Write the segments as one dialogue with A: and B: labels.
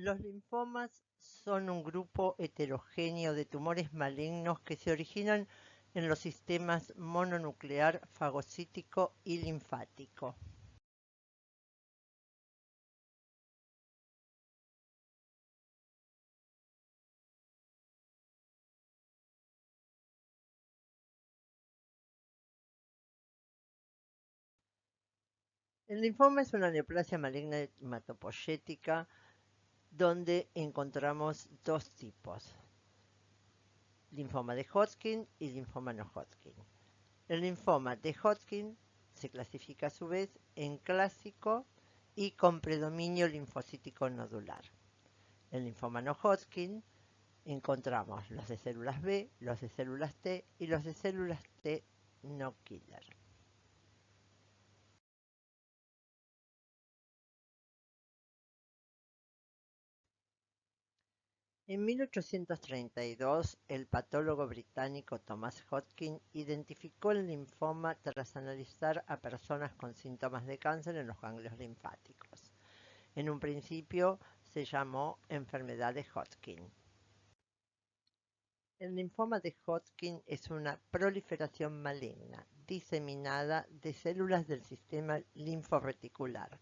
A: Los linfomas son un grupo heterogéneo de tumores malignos que se originan en los sistemas mononuclear, fagocítico y linfático. El linfoma es una neoplasia maligna hematopoyética donde encontramos dos tipos, linfoma de Hodgkin y linfoma no Hodgkin. El linfoma de Hodgkin se clasifica a su vez en clásico y con predominio linfocítico nodular. En linfoma no Hodgkin encontramos los de células B, los de células T y los de células T no killer. En 1832, el patólogo británico Thomas Hodgkin identificó el linfoma tras analizar a personas con síntomas de cáncer en los ganglios linfáticos. En un principio se llamó enfermedad de Hodgkin. El linfoma de Hodgkin es una proliferación maligna diseminada de células del sistema linforeticular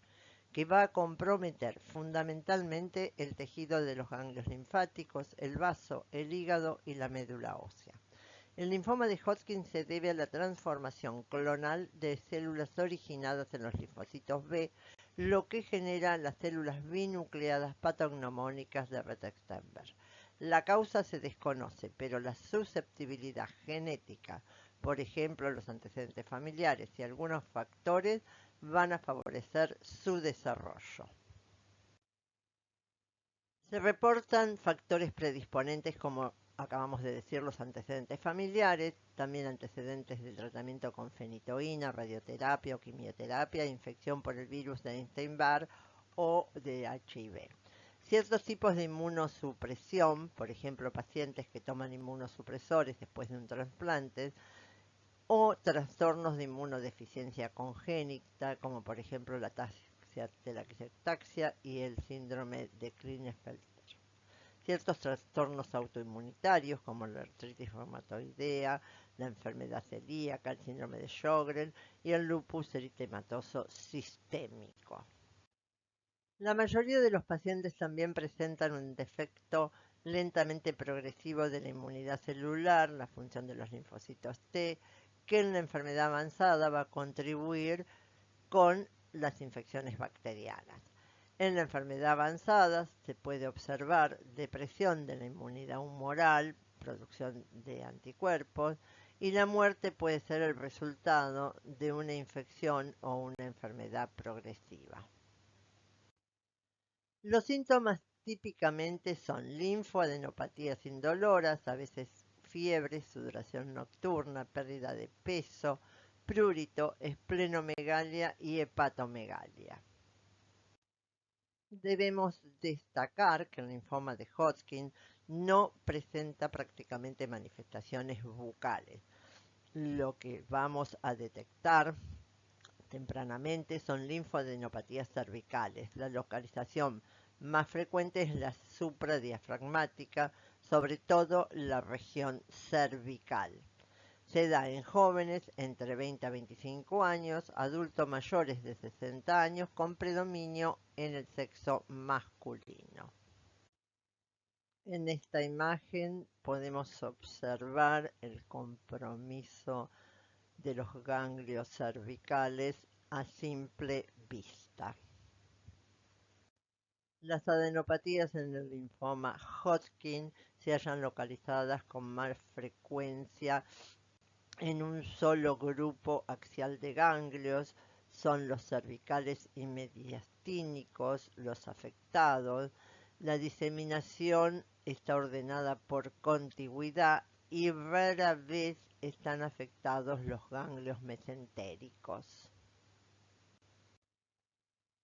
A: que va a comprometer fundamentalmente el tejido de los ganglios linfáticos, el vaso, el hígado y la médula ósea. El linfoma de Hodgkin se debe a la transformación clonal de células originadas en los linfocitos B, lo que genera las células binucleadas patognomónicas de Rett-Steinberg. La causa se desconoce, pero la susceptibilidad genética, por ejemplo los antecedentes familiares y algunos factores, van a favorecer su desarrollo. Se reportan factores predisponentes como acabamos de decir, los antecedentes familiares, también antecedentes de tratamiento con fenitoína, radioterapia o quimioterapia, infección por el virus de Epstein-Barr o de HIV. Ciertos tipos de inmunosupresión, por ejemplo, pacientes que toman inmunosupresores después de un trasplante, o trastornos de inmunodeficiencia congénita, como por ejemplo la telangiectasia y el síndrome de Klinefelter. Ciertos trastornos autoinmunitarios como la artritis reumatoidea, la enfermedad celíaca, el síndrome de Sjögren y el lupus eritematoso sistémico. La mayoría de los pacientes también presentan un defecto lentamente progresivo de la inmunidad celular, la función de los linfocitos T, que en la enfermedad avanzada va a contribuir con las infecciones bacterianas. En la enfermedad avanzada se puede observar depresión de la inmunidad humoral, producción de anticuerpos, y la muerte puede ser el resultado de una infección o una enfermedad progresiva. Los síntomas típicamente son linfoadenopatías indoloras, a veces fiebre, sudoración nocturna, pérdida de peso, prurito, esplenomegalia y hepatomegalia. Debemos destacar que el linfoma de Hodgkin no presenta prácticamente manifestaciones bucales. Lo que vamos a detectar tempranamente son linfoadenopatías cervicales. La localización más frecuente es la supradiafragmática, sobre todo la región cervical. Se da en jóvenes entre 20 a 25 años, adultos mayores de 60 años, con predominio en el sexo masculino. En esta imagen podemos observar el compromiso de los ganglios cervicales a simple vista. Las adenopatías en el linfoma Hodgkin se hallan localizadas con más frecuencia en un solo grupo axial de ganglios, son los cervicales y mediastínicos los afectados. La diseminación está ordenada por contigüidad y rara vez están afectados los ganglios mesentéricos.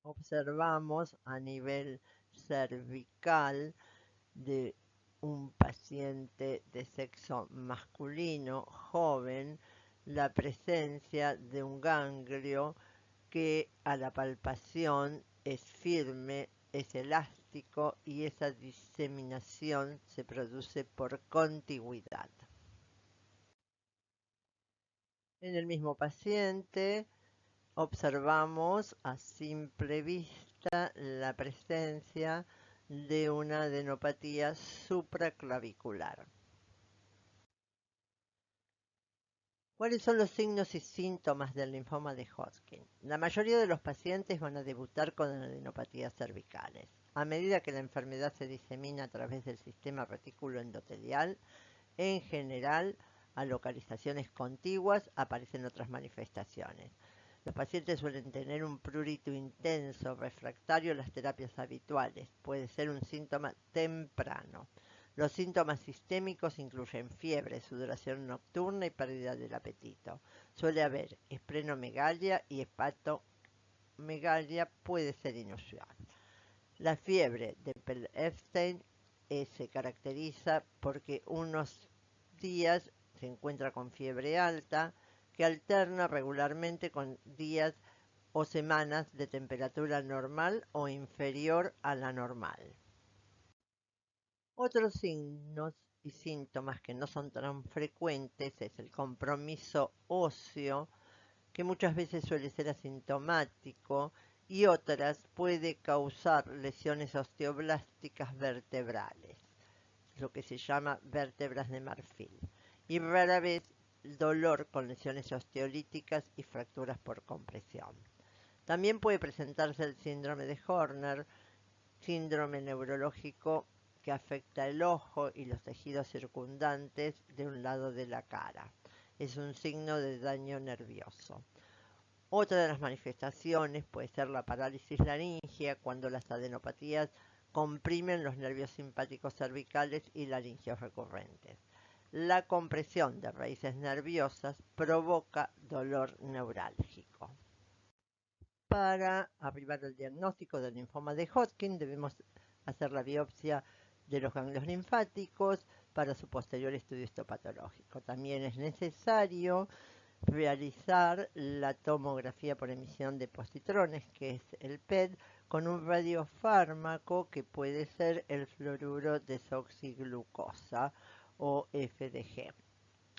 A: Observamos a nivel cervical de un paciente de sexo masculino joven la presencia de un ganglio que a la palpación es firme, es elástico y esa diseminación se produce por contigüidad. En el mismo paciente observamos a simple vista la presencia de una adenopatía supraclavicular. ¿Cuáles son los signos y síntomas del linfoma de Hodgkin? La mayoría de los pacientes van a debutar con adenopatías cervicales. A medida que la enfermedad se disemina a través del sistema reticuloendotelial, en general, a localizaciones contiguas aparecen otras manifestaciones. Los pacientes suelen tener un prurito intenso, refractario a las terapias habituales. Puede ser un síntoma temprano. Los síntomas sistémicos incluyen fiebre, sudoración nocturna y pérdida del apetito. Suele haber esplenomegalia y hepatomegalia puede ser inusual. La fiebre de Epstein se caracteriza porque unos días se encuentra con fiebre alta que alterna regularmente con días o semanas de temperatura normal o inferior a la normal. Otros signos y síntomas que no son tan frecuentes es el compromiso óseo, que muchas veces suele ser asintomático, y otras puede causar lesiones osteoblásticas vertebrales, lo que se llama vértebras de marfil, y rara vez dolor con lesiones osteolíticas y fracturas por compresión. También puede presentarse el síndrome de Horner, síndrome neurológico que afecta el ojo y los tejidos circundantes de un lado de la cara. Es un signo de daño nervioso. Otra de las manifestaciones puede ser la parálisis laringea, cuando las adenopatías comprimen los nervios simpáticos cervicales y laringeos recurrentes. La compresión de raíces nerviosas provoca dolor neurálgico. Para arribar al diagnóstico del linfoma de Hodgkin debemos hacer la biopsia de los ganglios linfáticos para su posterior estudio histopatológico. También es necesario realizar la tomografía por emisión de positrones, que es el PET, con un radiofármaco que puede ser el fluoruro desoxiglucosa o FDG,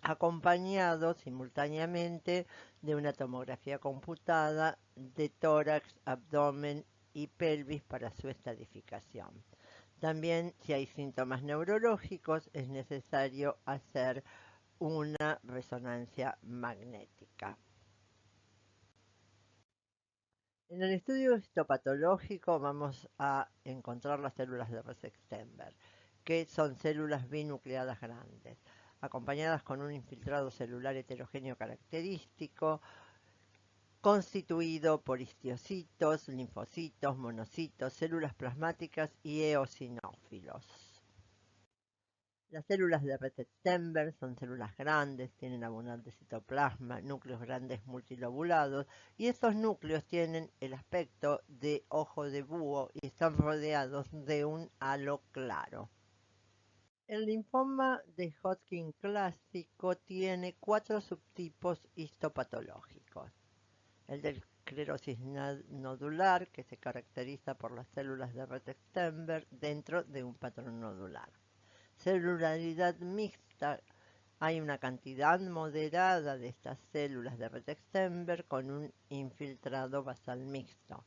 A: acompañado simultáneamente de una tomografía computada de tórax, abdomen y pelvis para su estadificación. También, si hay síntomas neurológicos, es necesario hacer una resonancia magnética. En el estudio histopatológico vamos a encontrar las células de Rexenberg, que son células binucleadas grandes, acompañadas con un infiltrado celular heterogéneo característico, constituido por histocitos, linfocitos, monocitos, células plasmáticas y eosinófilos. Las células de Rexenberg son células grandes, tienen abundante citoplasma, núcleos grandes multilobulados, y estos núcleos tienen el aspecto de ojo de búho y están rodeados de un halo claro. El linfoma de Hodgkin clásico tiene 4 subtipos histopatológicos. El de esclerosis nodular, que se caracteriza por las células de Rexenberg dentro de un patrón nodular. Celularidad mixta, hay una cantidad moderada de estas células de Rexenberg con un infiltrado basal mixto.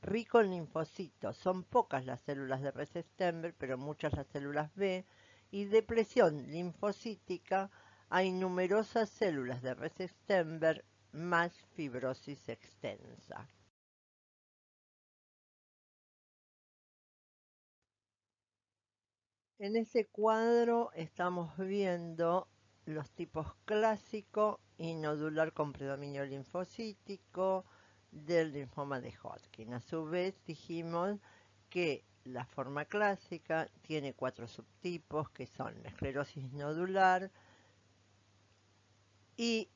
A: Rico en linfocitos, son pocas las células de Rexenberg, pero muchas las células B, y depresión linfocítica, hay numerosas células de Rexenberg más fibrosis extensa. En este cuadro estamos viendo los tipos clásico y nodular con predominio linfocítico del linfoma de Hodgkin. A su vez dijimos que la forma clásica tiene 4 subtipos, que son la esclerosis nodular, y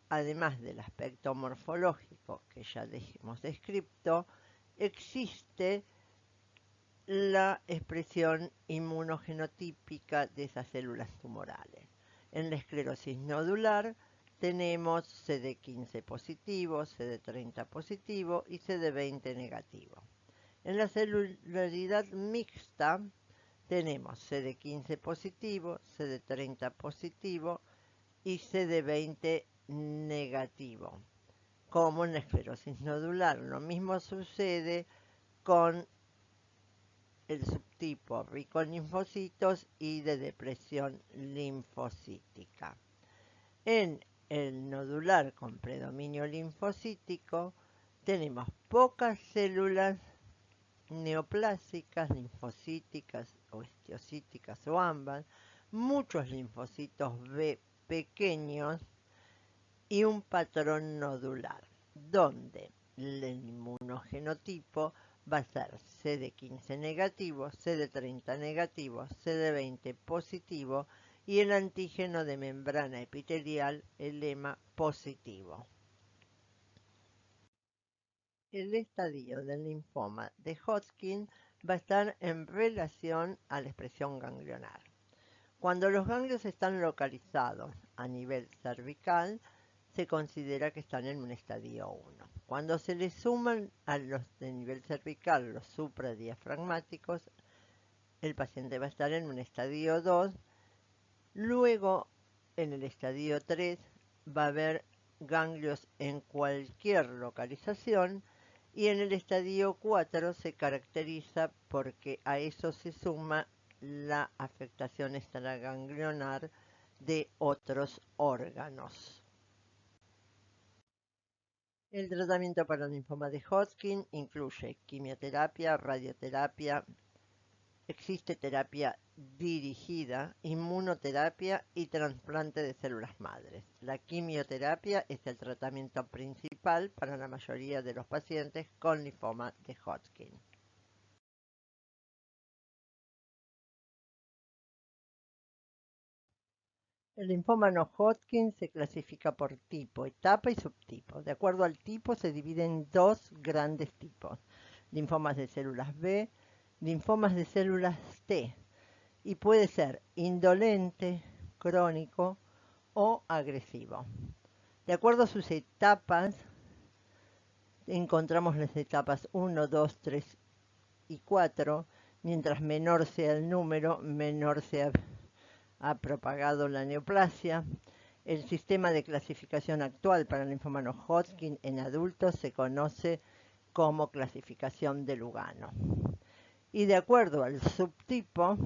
A: además del aspecto morfológico que ya hemos descrito, existe la expresión inmunogenotípica de esas células tumorales. En la esclerosis nodular tenemos CD15 positivo, CD30 positivo y CD20 negativo. En la celularidad mixta tenemos CD15 positivo, CD30 positivo y CD20 negativo, como en la esclerosis nodular. Lo mismo sucede con el subtipo rico en linfocitos y de depresión linfocítica. En el nodular con predominio linfocítico tenemos pocas células neoplásicas, linfocíticas o estiocíticas o ambas, muchos linfocitos B pequeños y un patrón nodular, donde el inmunogenotipo va a ser CD15 negativo, CD30 negativo, CD20 positivo y el antígeno de membrana epitelial, el EMA positivo. El estadio del linfoma de Hodgkin va a estar en relación a la expresión ganglionar. Cuando los ganglios están localizados a nivel cervical, se considera que están en un estadio 1. Cuando se le suman a los de nivel cervical los supradiafragmáticos, el paciente va a estar en un estadio 2. Luego, en el estadio 3, va a haber ganglios en cualquier localización y en el estadio 4 se caracteriza porque a eso se suma la afectación extraganglionar de otros órganos. El tratamiento para el linfoma de Hodgkin incluye quimioterapia, radioterapia, existe terapia dirigida, inmunoterapia y trasplante de células madres. La quimioterapia es el tratamiento principal para la mayoría de los pacientes con linfoma de Hodgkin. El linfoma no Hodgkin se clasifica por tipo, etapa y subtipo. De acuerdo al tipo se divide en dos grandes tipos: linfomas de células B, linfomas de células T, y puede ser indolente, crónico o agresivo. De acuerdo a sus etapas, encontramos las etapas 1, 2, 3 y 4. Mientras menor sea el número, menor se ha propagado la neoplasia. El sistema de clasificación actual para el linfoma no Hodgkin en adultos se conoce como clasificación de Lugano. Y de acuerdo al subtipo,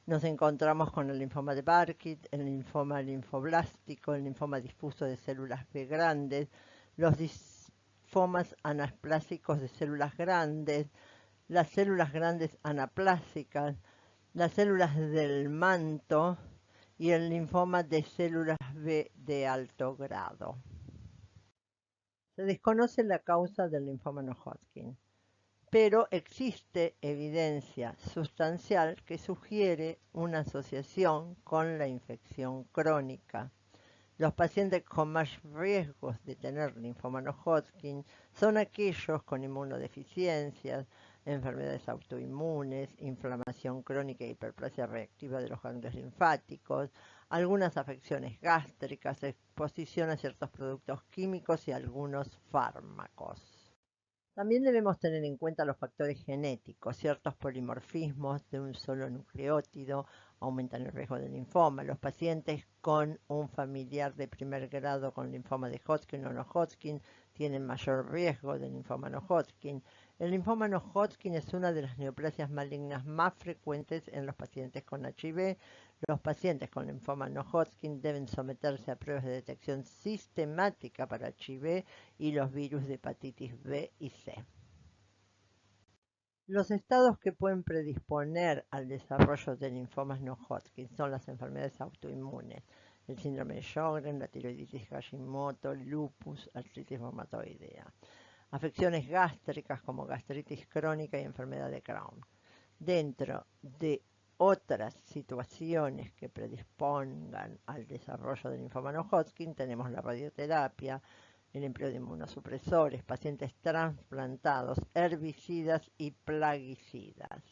A: nos encontramos con el linfoma de Burkitt, el linfoma linfoblástico, el linfoma difuso de células B grandes, los linfomas anaplásicos de células grandes, las células grandes anaplásicas, las células del manto y el linfoma de células B de alto grado. Se desconoce la causa del linfoma no Hodgkin, pero existe evidencia sustancial que sugiere una asociación con la infección crónica. Los pacientes con más riesgos de tener linfoma no Hodgkin son aquellos con inmunodeficiencias, enfermedades autoinmunes, inflamación crónica e hiperplasia reactiva de los ganglios linfáticos, algunas afecciones gástricas, exposición a ciertos productos químicos y algunos fármacos. También debemos tener en cuenta los factores genéticos. Ciertos polimorfismos de un solo nucleótido aumentan el riesgo de linfoma. Los pacientes con un familiar de primer grado con linfoma de Hodgkin o no Hodgkin tienen mayor riesgo de linfoma no Hodgkin. El linfoma no Hodgkin es una de las neoplasias malignas más frecuentes en los pacientes con HIV. Los pacientes con linfoma no Hodgkin deben someterse a pruebas de detección sistemática para HIV y los virus de hepatitis B y C. Los estados que pueden predisponer al desarrollo de linfomas no Hodgkin son las enfermedades autoinmunes, el síndrome de Sjögren, la tiroiditis Hashimoto, lupus, artritis reumatoidea, afecciones gástricas como gastritis crónica y enfermedad de Crohn. Dentro de otras situaciones que predispongan al desarrollo del linfoma no Hodgkin tenemos la radioterapia, el empleo de inmunosupresores, pacientes trasplantados, herbicidas y plaguicidas.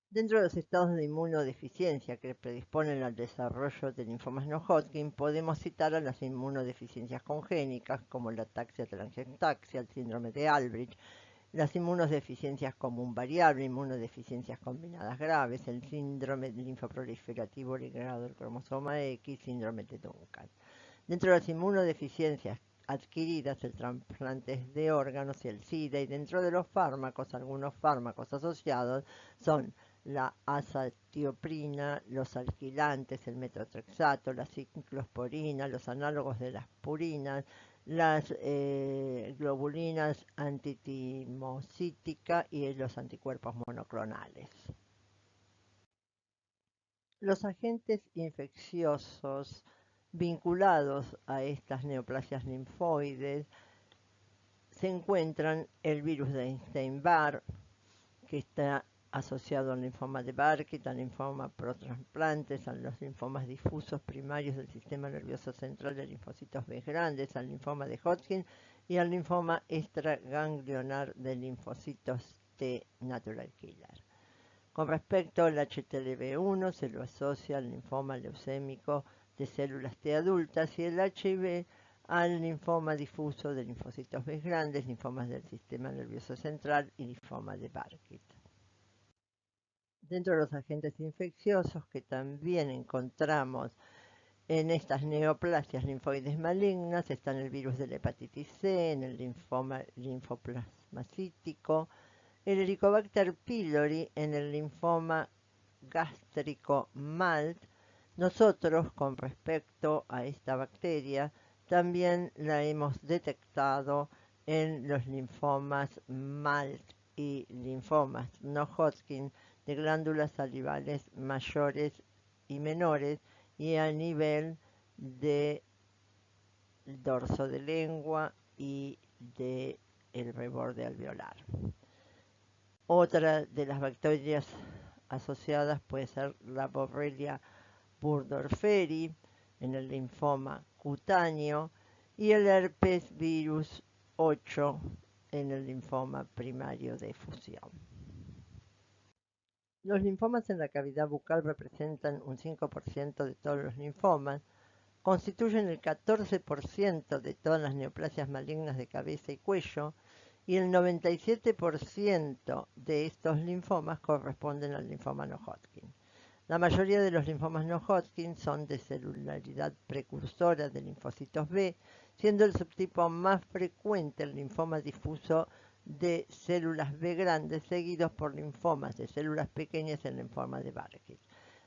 A: Dentro de los estados de inmunodeficiencia que predisponen al desarrollo de linfomas no Hodgkin, podemos citar a las inmunodeficiencias congénitas como la ataxia telangiectasia, el síndrome de Albrecht, las inmunodeficiencias común variable, inmunodeficiencias combinadas graves, el síndrome linfoproliferativo ligado del cromosoma X, síndrome de Duncan. Dentro de las inmunodeficiencias adquiridas, el trasplante de órganos y el SIDA, y dentro de los fármacos, algunos fármacos asociados son la azatioprina, los alquilantes, el metotrexato, la ciclosporina, los análogos de las purinas, las globulinas antitimocítica y los anticuerpos monoclonales. Los agentes infecciosos vinculados a estas neoplasias linfoides se encuentran el virus de Epstein-Barr, que está asociado al linfoma de Burkitt, al linfoma protrasplantes, a los linfomas difusos primarios del sistema nervioso central de linfocitos B grandes, al linfoma de Hodgkin y al linfoma extraganglionar de linfocitos T natural killer. Con respecto al HTLV1, se lo asocia al linfoma leucémico de células T adultas y el HIV al linfoma difuso de linfocitos B grandes, linfomas del sistema nervioso central y linfoma de Burkitt. Dentro de los agentes infecciosos que también encontramos en estas neoplasias linfoides malignas están el virus de la hepatitis C, en el linfoma linfoplasmacítico, el Helicobacter pylori en el linfoma gástrico MALT. Nosotros, con respecto a esta bacteria, también la hemos detectado en los linfomas MALT y linfomas no Hodgkin de glándulas salivales mayores y menores y a nivel del dorso de lengua y del reborde alveolar. Otra de las bacterias asociadas puede ser la Borrelia burgdorferi en el linfoma cutáneo y el herpes virus 8 en el linfoma primario de fusión. Los linfomas en la cavidad bucal representan un 5% de todos los linfomas, constituyen el 14% de todas las neoplasias malignas de cabeza y cuello, y el 97% de estos linfomas corresponden al linfoma no Hodgkin. La mayoría de los linfomas no Hodgkin son de celularidad precursora de linfocitos B, siendo el subtipo más frecuente el linfoma difuso de células B grandes, seguidos por linfomas de células pequeñas en linfoma de Burkitt.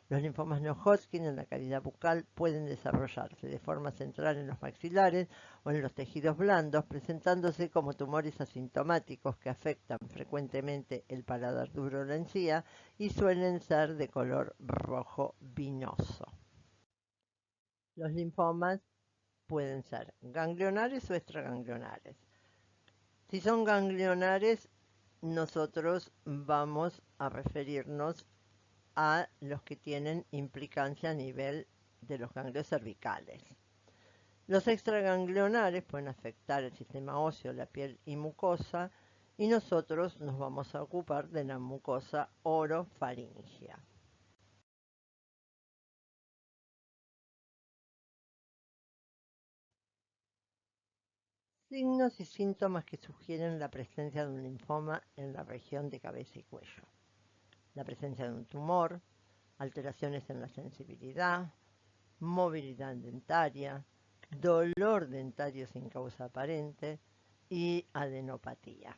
A: Los linfomas no Hodgkin en la cavidad bucal pueden desarrollarse de forma central en los maxilares o en los tejidos blandos, presentándose como tumores asintomáticos que afectan frecuentemente el paladar duro o la encía y suelen ser de color rojo vinoso. Los linfomas pueden ser ganglionares o extraganglionares. Si son ganglionares, nosotros vamos a referirnos a los que tienen implicancia a nivel de los ganglios cervicales. Los extraganglionares pueden afectar el sistema óseo, la piel y mucosa, y nosotros nos vamos a ocupar de la mucosa orofaringea. Signos y síntomas que sugieren la presencia de un linfoma en la región de cabeza y cuello. La presencia de un tumor, alteraciones en la sensibilidad, movilidad dentaria, dolor dentario sin causa aparente y adenopatía.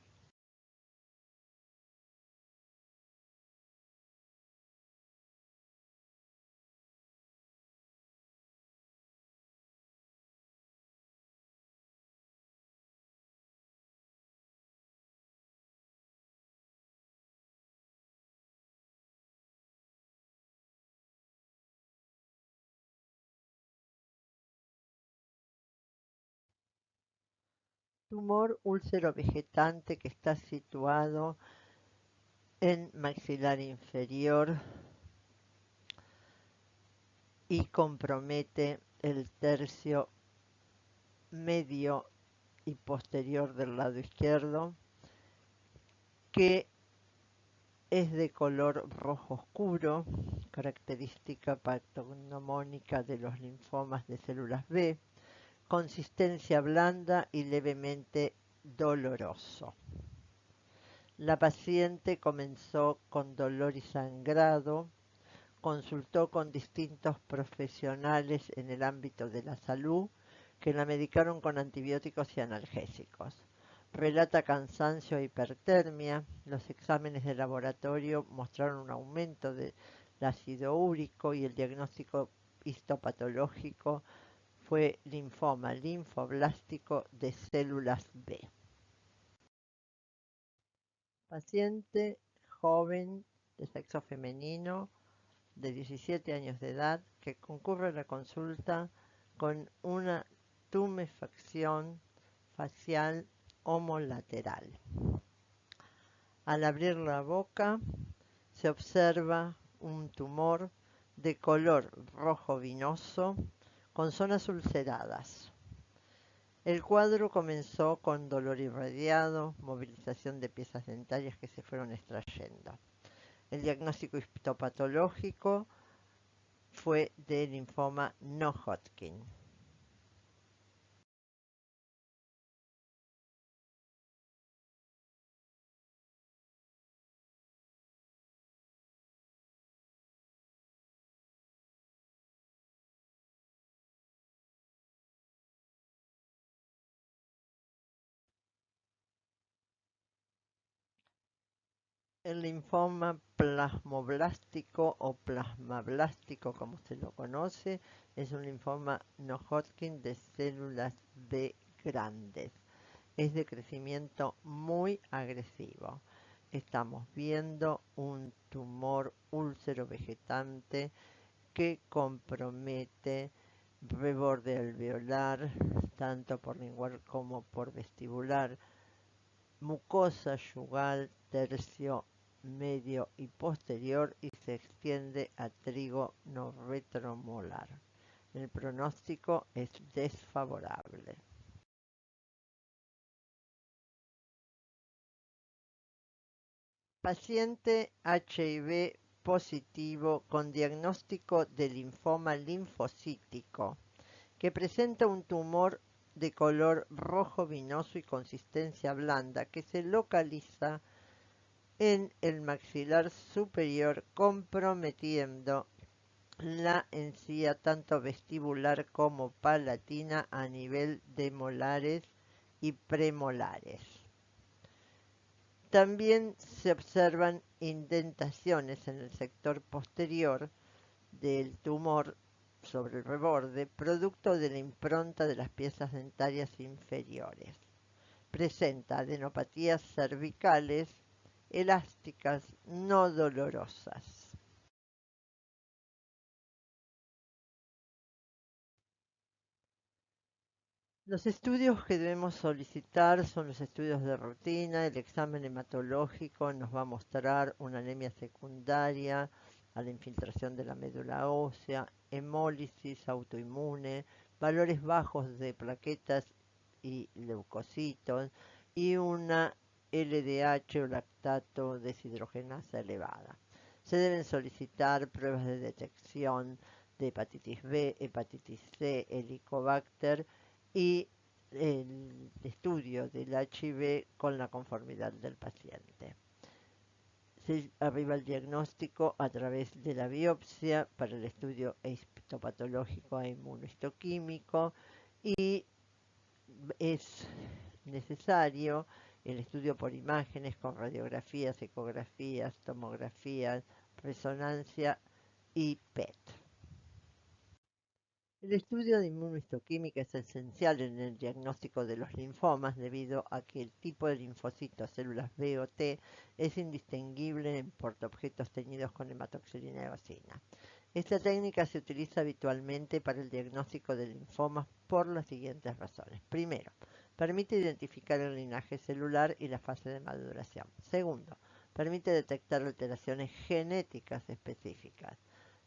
A: Tumor úlcero vegetante que está situado en maxilar inferior y compromete el tercio medio y posterior del lado izquierdo, que es de color rojo oscuro, característica patognomónica de los linfomas de células B, consistencia blanda y levemente doloroso. La paciente comenzó con dolor y sangrado, consultó con distintos profesionales en el ámbito de la salud que la medicaron con antibióticos y analgésicos. Relata cansancio e hipertermia. Los exámenes de laboratorio mostraron un aumento del ácido úrico y el diagnóstico histopatológico fue linfoma linfoblástico de células B. Paciente joven de sexo femenino de 17 años de edad que concurre a la consulta con una tumefacción facial homolateral. Al abrir la boca se observa un tumor de color rojo vinoso con zonas ulceradas. El cuadro comenzó con dolor irradiado, movilización de piezas dentarias que se fueron extrayendo. El diagnóstico histopatológico fue de linfoma no Hodgkin. El linfoma plasmoblástico o plasmablástico, como se lo conoce, es un linfoma no Hodgkin de células B grandes. Es de crecimiento muy agresivo. Estamos viendo un tumor úlcero vegetante que compromete reborde alveolar, tanto por lingual como por vestibular, mucosa yugal, tercio medio y posterior y se extiende a trígono retromolar. El pronóstico es desfavorable. Paciente HIV positivo con diagnóstico de linfoma linfocítico que presenta un tumor de color rojo vinoso y consistencia blanda que se localiza en el maxilar superior comprometiendo la encía tanto vestibular como palatina a nivel de molares y premolares. También se observan indentaciones en el sector posterior del tumor sobre el reborde, producto de la impronta de las piezas dentarias inferiores. Presenta adenopatías cervicales elásticas no dolorosas. Los estudios que debemos solicitar son los estudios de rutina. El examen hematológico nos va a mostrar una anemia secundaria a la infiltración de la médula ósea, hemólisis autoinmune, valores bajos de plaquetas y leucocitos y una LDH o lactato deshidrogenasa elevada. Se deben solicitar pruebas de detección de hepatitis B, hepatitis C, helicobacter y el estudio del HIV con la conformidad del paciente. Se arriba el diagnóstico a través de la biopsia para el estudio histopatológico e inmunohistoquímico y es necesario el estudio por imágenes con radiografías, ecografías, tomografías, resonancia y PET. El estudio de inmunohistoquímica es esencial en el diagnóstico de los linfomas debido a que el tipo de linfocitos, células B o T, es indistinguible en portaobjetos teñidos con hematoxilina eosina. Esta técnica se utiliza habitualmente para el diagnóstico de linfomas por las siguientes razones. Primero, permite identificar el linaje celular y la fase de maduración. Segundo, permite detectar alteraciones genéticas específicas.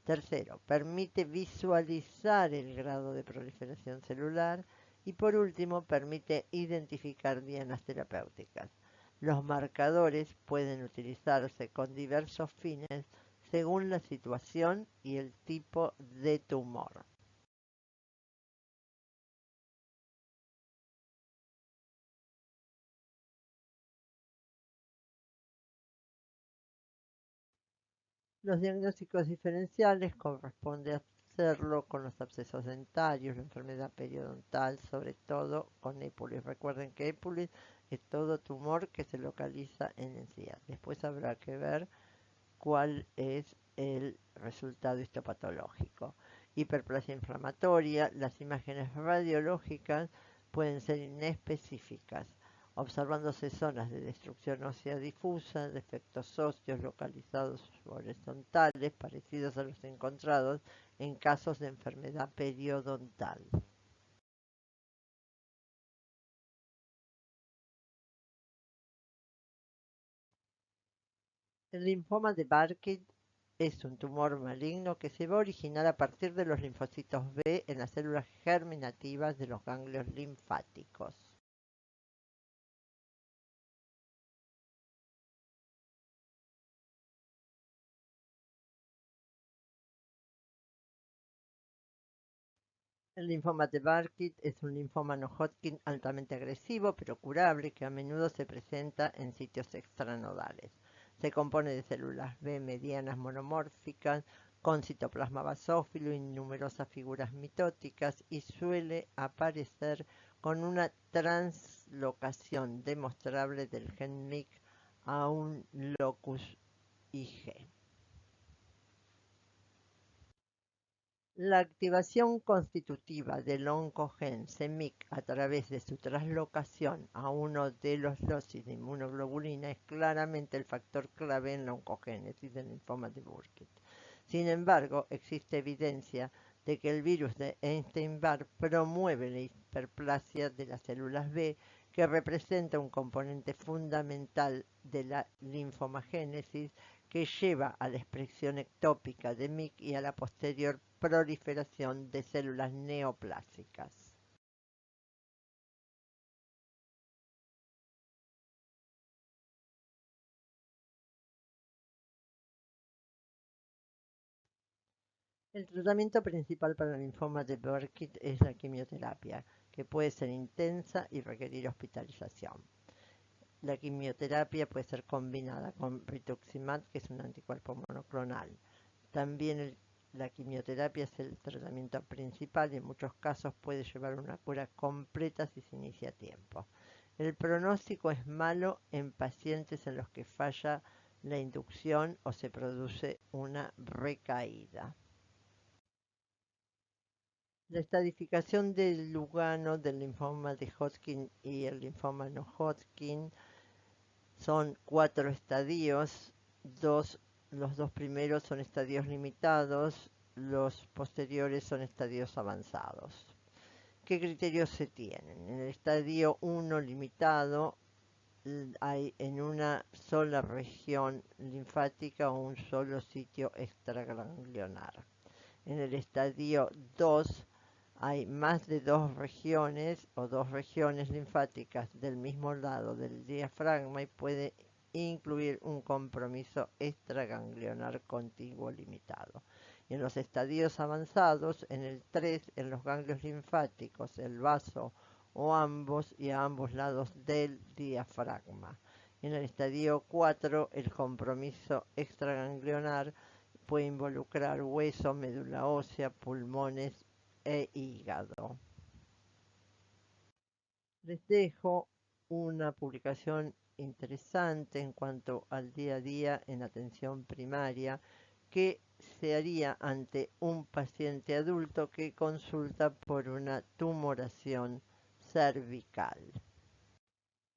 A: Tercero, permite visualizar el grado de proliferación celular. Y por último, permite identificar dianas terapéuticas. Los marcadores pueden utilizarse con diversos fines según la situación y el tipo de tumor. Los diagnósticos diferenciales corresponde hacerlo con los abscesos dentarios, la enfermedad periodontal, sobre todo con épulis. Recuerden que épulis es todo tumor que se localiza en encías. Después habrá que ver cuál es el resultado histopatológico. Hiperplasia inflamatoria, las imágenes radiológicas pueden ser inespecíficas, observándose zonas de destrucción ósea difusa, defectos óseos localizados horizontales parecidos a los encontrados en casos de enfermedad periodontal. El linfoma de Burkitt es un tumor maligno que se va a originar a partir de los linfocitos B en las células germinativas de los ganglios linfáticos. El linfoma de Burkitt es un linfoma no Hodgkin altamente agresivo pero curable que a menudo se presenta en sitios extranodales. Se compone de células B medianas monomórficas con citoplasma basófilo y numerosas figuras mitóticas y suele aparecer con una translocación demostrable del gen MYC a un locus IG. La activación constitutiva del oncogen c-MYC a través de su translocación a uno de los locis de inmunoglobulina es claramente el factor clave en la oncogénesis del linfoma de Burkitt. Sin embargo, existe evidencia de que el virus de Epstein-Barr promueve la hiperplasia de las células B, que representa un componente fundamental de la linfomagénesis que lleva a la expresión ectópica de MYC y a la posterior proliferación de células neoplásicas. El tratamiento principal para el linfoma de Burkitt es la quimioterapia, que puede ser intensa y requerir hospitalización. La quimioterapia puede ser combinada con rituximab, que es un anticuerpo monoclonal. También la quimioterapia es el tratamiento principal y en muchos casos puede llevar una cura completa si se inicia a tiempo. El pronóstico es malo en pacientes en los que falla la inducción o se produce una recaída. La estadificación del Lugano del linfoma de Hodgkin y el linfoma no Hodgkin son 4 estadios, los dos primeros son estadios limitados, los posteriores son estadios avanzados. ¿Qué criterios se tienen? En el estadio 1 limitado hay en una sola región linfática o un solo sitio extraganglionar. En el estadio 2 hay más de dos regiones o dos regiones linfáticas del mismo lado del diafragma y puede incluir un compromiso extraganglionar contiguo limitado. Y en los estadios avanzados, en el 3, en los ganglios linfáticos, el vaso o ambos y a ambos lados del diafragma. En el estadio 4, el compromiso extraganglionar puede involucrar hueso, médula ósea, pulmones e hígado. Les dejo una publicación interesante en cuanto al día a día en atención primaria que se haría ante un paciente adulto que consulta por una tumoración cervical.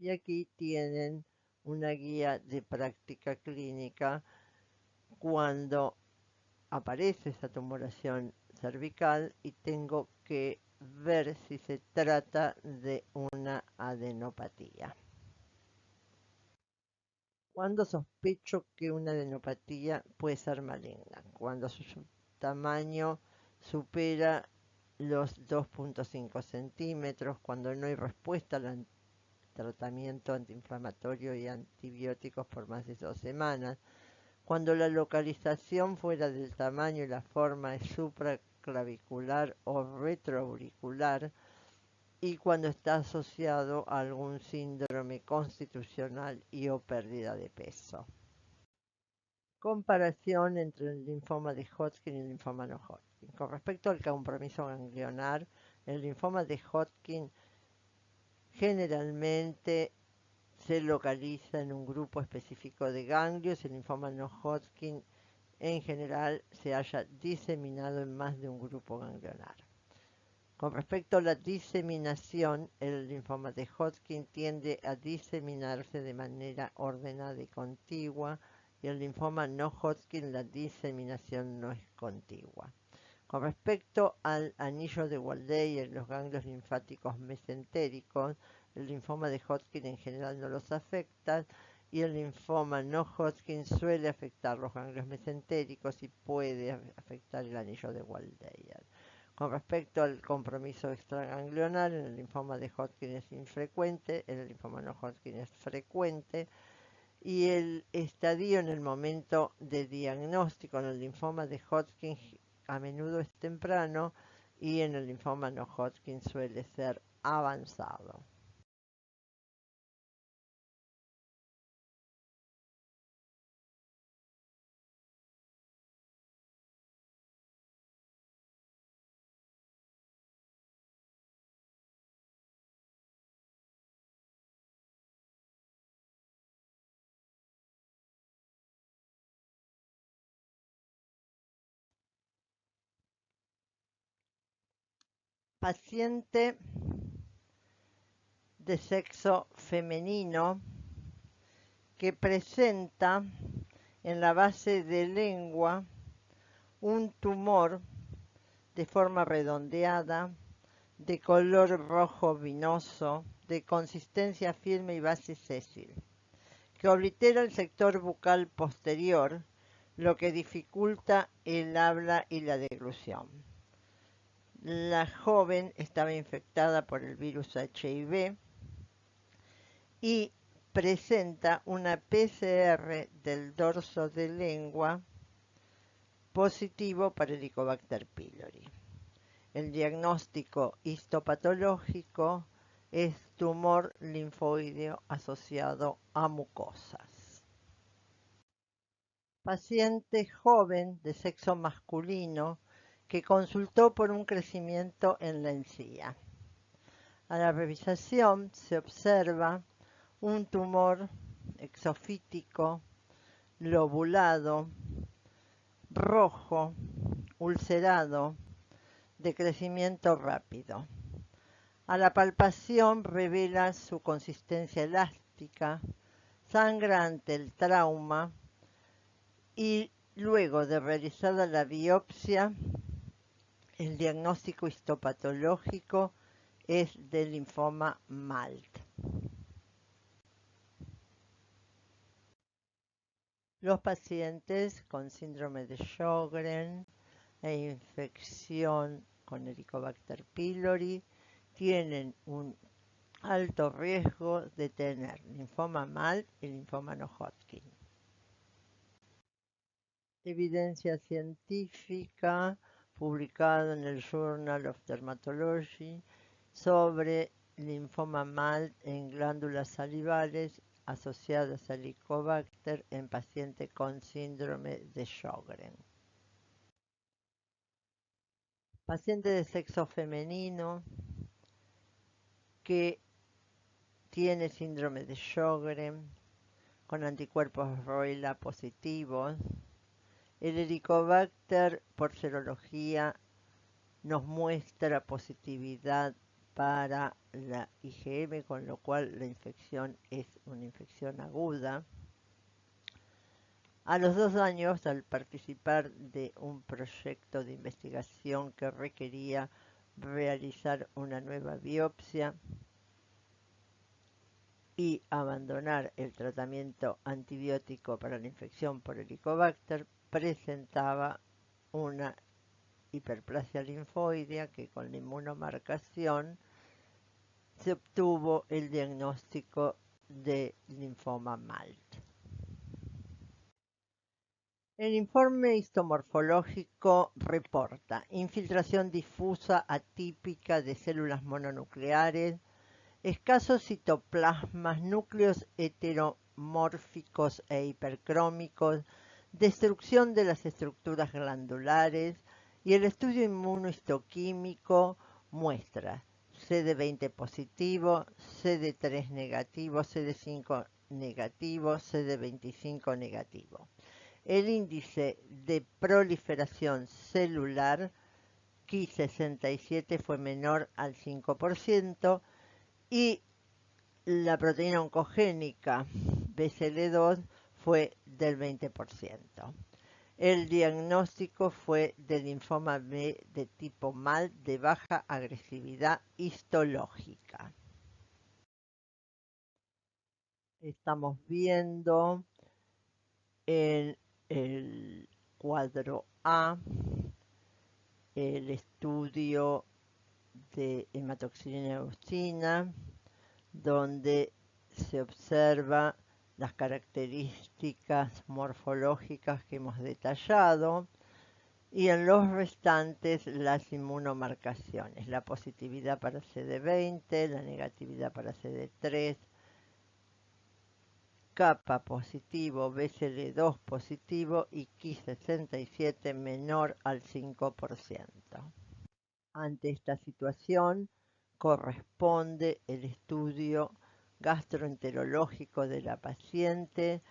A: Y aquí tienen una guía de práctica clínica cuando aparece esa tumoración cervical y tengo que ver si se trata de una adenopatía. Cuando sospecho que una adenopatía puede ser maligna, cuando su tamaño supera los 2,5 centímetros, cuando no hay respuesta al tratamiento antiinflamatorio y antibióticos por más de 2 semanas, cuando la localización fuera del tamaño y la forma es supraclavicular o retroauricular y cuando está asociado a algún síndrome constitucional y o pérdida de peso. Comparación entre el linfoma de Hodgkin y el linfoma no Hodgkin. Con respecto al compromiso ganglionar, el linfoma de Hodgkin generalmente se localiza en un grupo específico de ganglios. El linfoma no Hodgkin en general se halla diseminado en más de un grupo ganglionar. Con respecto a la diseminación, el linfoma de Hodgkin tiende a diseminarse de manera ordenada y contigua, y el linfoma no Hodgkin la diseminación no es contigua. Con respecto al anillo de Waldeyer en los ganglios linfáticos mesentéricos, el linfoma de Hodgkin en general no los afecta, y el linfoma no Hodgkin suele afectar los ganglios mesentéricos y puede afectar el anillo de Waldeyer. Con respecto al compromiso extraganglionar, en el linfoma de Hodgkin es infrecuente, en el linfoma no Hodgkin es frecuente, y el estadio en el momento de diagnóstico en el linfoma de Hodgkin a menudo es temprano, y en el linfoma no Hodgkin suele ser avanzado. Paciente de sexo femenino que presenta en la base de lengua un tumor de forma redondeada, de color rojo vinoso, de consistencia firme y base sésil, que oblitera el sector bucal posterior, lo que dificulta el habla y la deglución. La joven estaba infectada por el virus HIV y presenta una PCR del dorso de lengua positivo para Helicobacter pylori. El diagnóstico histopatológico es tumor linfoideo asociado a mucosas. Paciente joven de sexo masculino que consultó por un crecimiento en la encía. A la revisación se observa un tumor exofítico, lobulado, rojo, ulcerado, de crecimiento rápido. A la palpación revela su consistencia elástica, sangra ante el trauma, y luego de realizada la biopsia, el diagnóstico histopatológico es de linfoma MALT. Los pacientes con síndrome de Sjögren e infección con Helicobacter pylori tienen un alto riesgo de tener linfoma MALT y linfoma no Hodgkin. Evidencia científica publicada en el Journal of Dermatology sobre linfoma MALT en glándulas salivales asociadas a Helicobacter en paciente con síndrome de Sjögren. Paciente de sexo femenino que tiene síndrome de Sjögren con anticuerpos ROILA positivos. El Helicobacter por serología nos muestra positividad para la IgM, con lo cual la infección es una infección aguda. A los 2 años, al participar de un proyecto de investigación que requería realizar una nueva biopsia y abandonar el tratamiento antibiótico para la infección por Helicobacter, presentaba una hiperplasia linfoidea que con la inmunomarcación se obtuvo el diagnóstico de linfoma MALT. El informe histomorfológico reporta infiltración difusa atípica de células mononucleares, escasos citoplasmas, núcleos heteromórficos e hipercrómicos, destrucción de las estructuras glandulares y el estudio inmunohistoquímico muestra CD20 positivo, CD3 negativo, CD5 negativo, CD25 negativo. El índice de proliferación celular Ki67 fue menor al 5% y la proteína oncogénica BCL2 fue del 20%. El diagnóstico fue de linfoma B de tipo MAL de baja agresividad histológica. Estamos viendo en el cuadro A el estudio de hematoxilina eosina, donde se observa las características morfológicas que hemos detallado y en los restantes las inmunomarcaciones, la positividad para CD20, la negatividad para CD3, kappa positivo, BCL2 positivo y Ki67 menor al 5%. Ante esta situación corresponde el estudio gastroenterológico de la paciente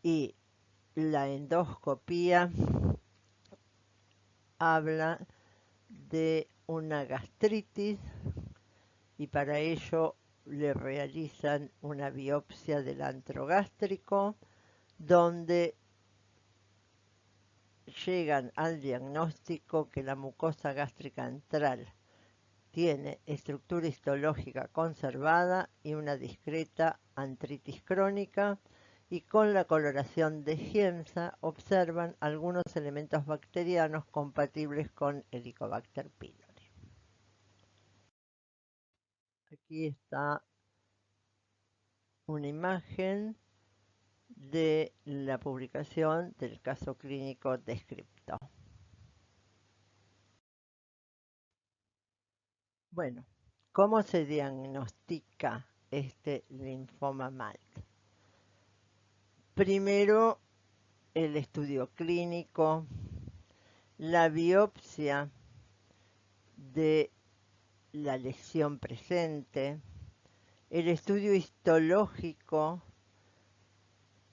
A: y la endoscopía habla de una gastritis y para ello le realizan una biopsia del antro gástrico donde llegan al diagnóstico que la mucosa gástrica antral tiene estructura histológica conservada y una discreta artritis crónica, y con la coloración de Giemsa observan algunos elementos bacterianos compatibles con Helicobacter pylori. Aquí está una imagen de la publicación del caso clínico descripto. Bueno, ¿cómo se diagnostica este linfoma MALT? Primero, el estudio clínico, la biopsia de la lesión presente, el estudio histológico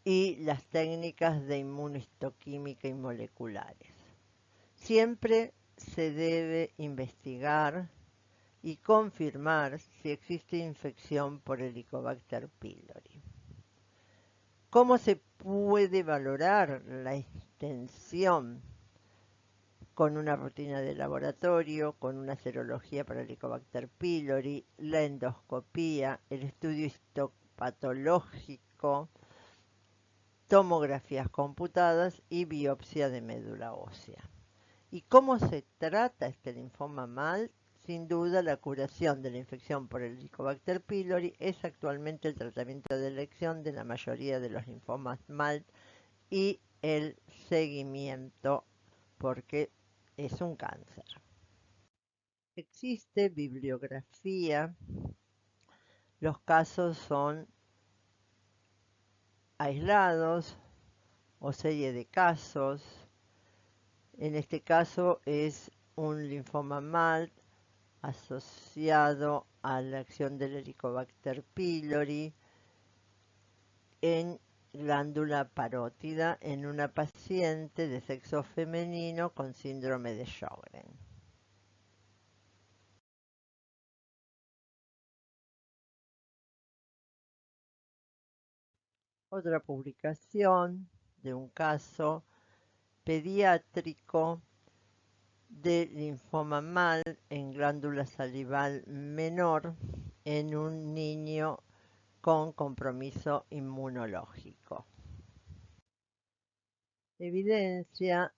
A: y las técnicas de inmunohistoquímica y moleculares. Siempre se debe investigar y confirmar si existe infección por Helicobacter pylori. ¿Cómo se puede valorar la extensión? Con una rutina de laboratorio, con una serología para Helicobacter pylori, la endoscopía, el estudio histopatológico, tomografías computadas y biopsia de médula ósea. ¿Y cómo se trata este linfoma MALT? Sin duda, la curación de la infección por el Helicobacter pylori es actualmente el tratamiento de elección de la mayoría de los linfomas MALT y el seguimiento porque es un cáncer. Existe bibliografía, los casos son aislados o serie de casos. En este caso es un linfoma MALT asociado a la acción del Helicobacter pylori en glándula parótida en una paciente de sexo femenino con síndrome de Sjögren. Otra publicación de un caso pediátrico de linfoma MALT en glándula salival menor en un niño con compromiso inmunológico. Evidencia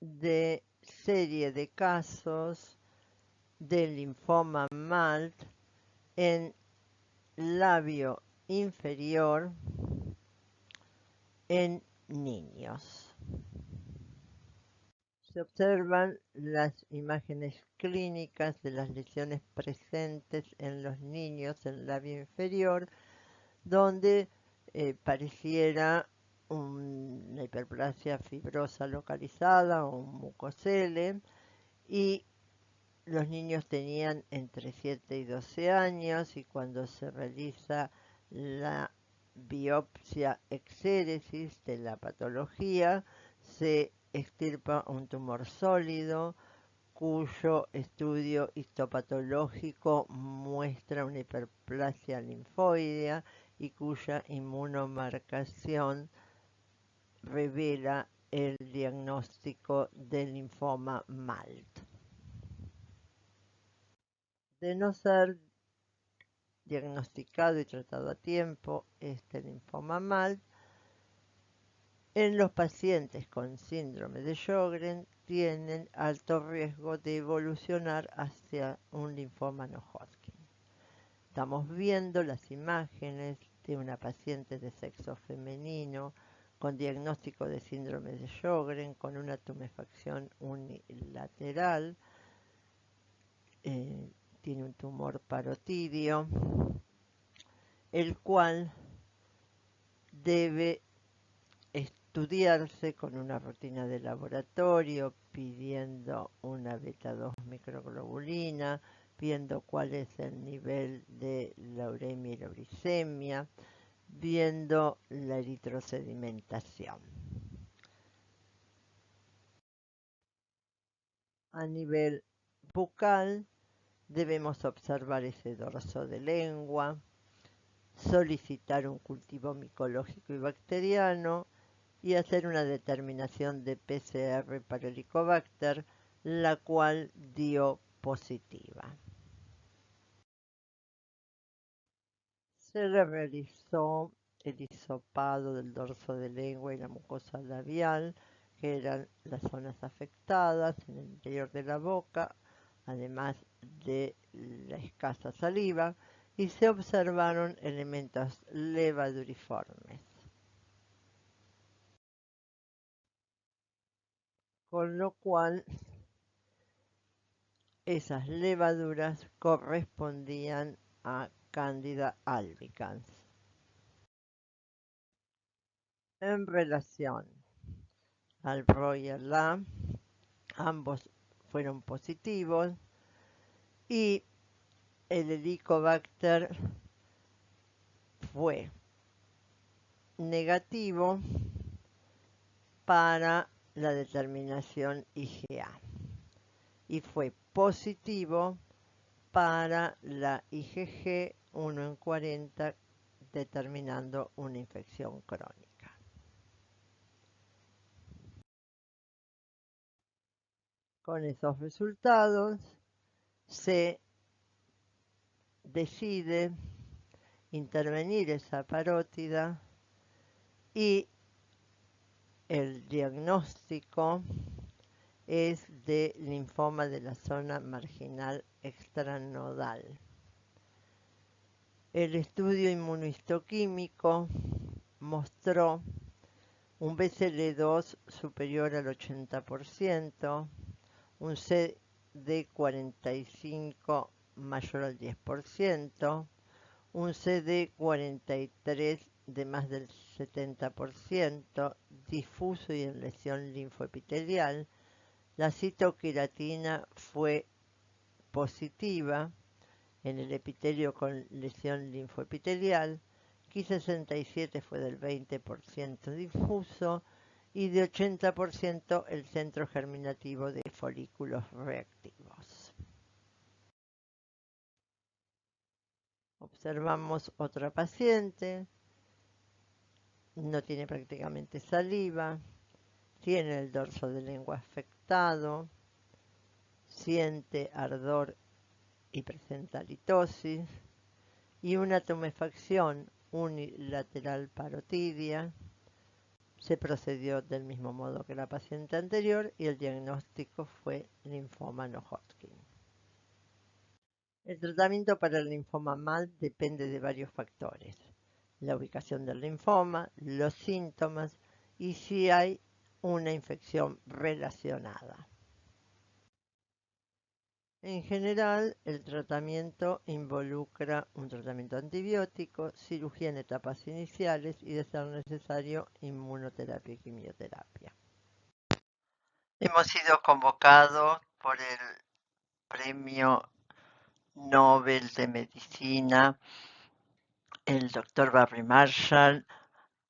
A: de serie de casos de linfoma MALT en labio inferior en niños. Se observan las imágenes clínicas de las lesiones presentes en los niños en labio inferior, donde pareciera una hiperplasia fibrosa localizada o un mucocele, y los niños tenían entre 7 y 12 años, y cuando se realiza la biopsia exéresis de la patología, se extirpa un tumor sólido cuyo estudio histopatológico muestra una hiperplasia linfoidea y cuya inmunomarcación revela el diagnóstico del linfoma MALT. De no ser diagnosticado y tratado a tiempo este linfoma MALT, en los pacientes con síndrome de Sjögren tienen alto riesgo de evolucionar hacia un linfoma no Hodgkin. Estamos viendo las imágenes de una paciente de sexo femenino con diagnóstico de síndrome de Sjögren con una tumefacción unilateral. Tiene un tumor parotidio, el cual debe estudiarse con una rutina de laboratorio, pidiendo una beta-2 microglobulina, viendo cuál es el nivel de la uremia y la uricemia, viendo la eritrosedimentación. A nivel bucal, debemos observar ese dorso de lengua, solicitar un cultivo micológico y bacteriano y hacer una determinación de PCR para Helicobacter, la cual dio positiva. Se le realizó el hisopado del dorso de lengua y la mucosa labial, que eran las zonas afectadas en el interior de la boca, además de la escasa saliva, y se observaron elementos levaduriformes, con lo cual esas levaduras correspondían a Candida albicans. En relación al Royal A, ambos fueron positivos y el Helicobacter fue negativo para la determinación IgA y fue positivo para la IgG 1 en 40, determinando una infección crónica. Con esos resultados se decide intervenir esa parótida y el diagnóstico es de linfoma de la zona marginal extranodal. El estudio inmunohistoquímico mostró un BCL2 superior al 80%, un CD45 mayor al 10%, un CD43 de más del 70%, difuso y en lesión linfoepitelial. La citoqueratina fue positiva en el epitelio con lesión linfoepitelial, Ki67 fue del 20% difuso y de 80% el centro germinativo de folículos reactivos. Observamos otra paciente, no tiene prácticamente saliva, tiene el dorso de lengua afectado, siente ardor y presenta litosis y una tumefacción unilateral parotidia. Se procedió del mismo modo que la paciente anterior y el diagnóstico fue linfoma no Hodgkin. El tratamiento para el linfoma MALT depende de varios factores: la ubicación del linfoma, los síntomas y si hay una infección relacionada. En general, el tratamiento involucra un tratamiento antibiótico, cirugía en etapas iniciales y, de ser necesario, inmunoterapia y quimioterapia. Hemos sido convocados por el Premio Nobel de Medicina, el doctor Barry Marshall,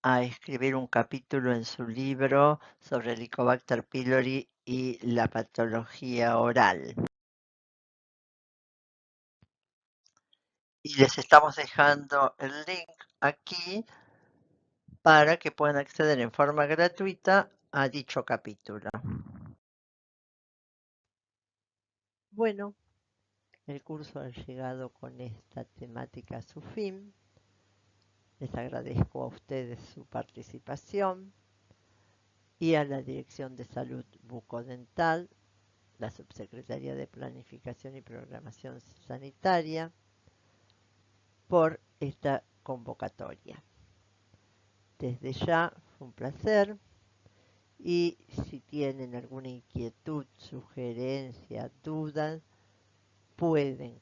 A: a escribir un capítulo en su libro sobre Helicobacter pylori y la patología oral. Y les estamos dejando el link aquí para que puedan acceder en forma gratuita a dicho capítulo. Bueno, el curso ha llegado con esta temática a su fin. Les agradezco a ustedes su participación y a la Dirección de Salud Bucodental, la Subsecretaría de Planificación y Programación Sanitaria, por esta convocatoria. Desde ya fue un placer, y si tienen alguna inquietud, sugerencia, dudas, pueden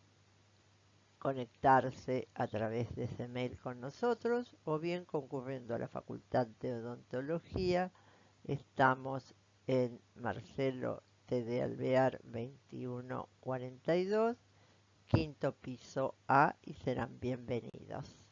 A: conectarse a través de ese mail con nosotros o bien concurriendo a la Facultad de Odontología. Estamos en Marcelo T. de Alvear 2142, quinto piso A, y serán bienvenidos.